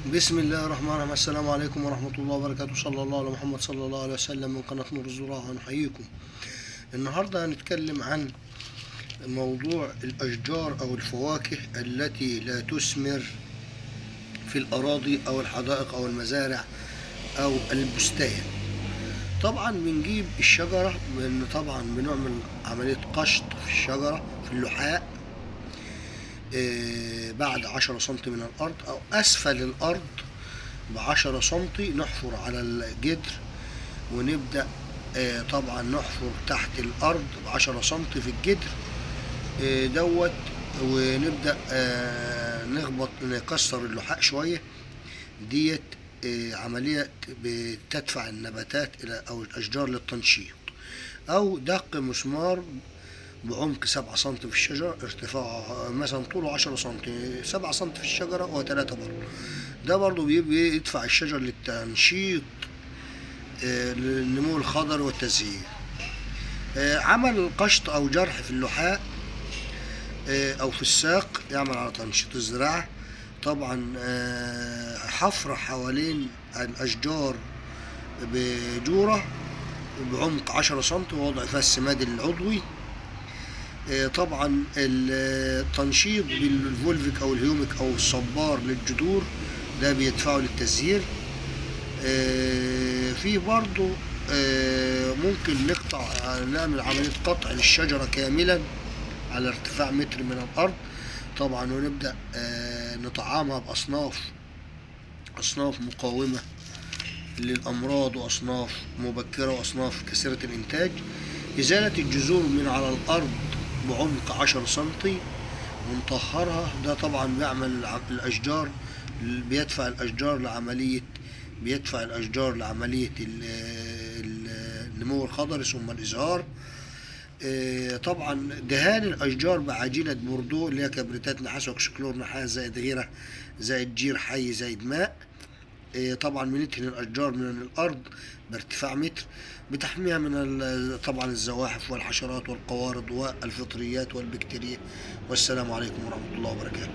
بسم الله الرحمن الرحيم. السلام عليكم ورحمة الله وبركاته. صلى الله على محمد صلى الله عليه وسلم من قناة نور الزراعة. هنحييكم. النهاردة هنتكلم عن موضوع الأشجار أو الفواكه التي لا تثمر في الأراضي أو الحدائق أو المزارع أو البستان. طبعا بنجيب الشجرة طبعا بنعمل عملية قشط في الشجرة في اللحاء بعد 10 سنتي من الأرض أو أسفل الأرض ب10 سنتي. نحفر على الجدر ونبدأ طبعا نحفر تحت الأرض ب10 سنتي في الجدر دوت، ونبدأ نخبط نكسر اللحاء شوية. ديت عملية بتدفع النباتات إلى أو الأشجار للتنشيط. أو دق مسمار بعمق 7 سنتي في الشجرة، ارتفاعه مثلا طوله 10 سنتي، 7 سنتي في الشجرة و3 برضه. ده برضه بيدفع الشجر للتنشيط للنمو الخضري والتزهير. عمل قشط أو جرح في اللحاء أو في الساق يعمل على تنشيط الزراعة. طبعا حفر حوالين الأشجار بجورة بعمق 10 سنتي ووضع فيها السماد العضوي. طبعا التنشيط بالفولفيك او الهيوميك او الصبار للجذور ده بيدفعه للتزهير. في برضو ممكن نعمل عملية قطع للشجرة كاملا على ارتفاع متر من الأرض طبعا، ونبدأ نطعمها بأصناف مقاومة للأمراض وأصناف مبكرة وأصناف كثيرة الإنتاج. إزالة الجذور من على الأرض بعمق 10 سنتي ونطهرها. ده طبعا بيعمل الأشجار بيدفع الأشجار لعملية النمو الخضري ثم الإزهار. طبعا دهان الأشجار بعجينة بوردو اللي هي كبريتات نحاس وكسكلور نحاس زائد غيره زائد جير حي زائد ماء. طبعا بندهن الأشجار من الأرض بارتفاع متر، بتحميها من طبعا الزواحف والحشرات والقوارض والفطريات والبكتيريا. والسلام عليكم ورحمة الله وبركاته.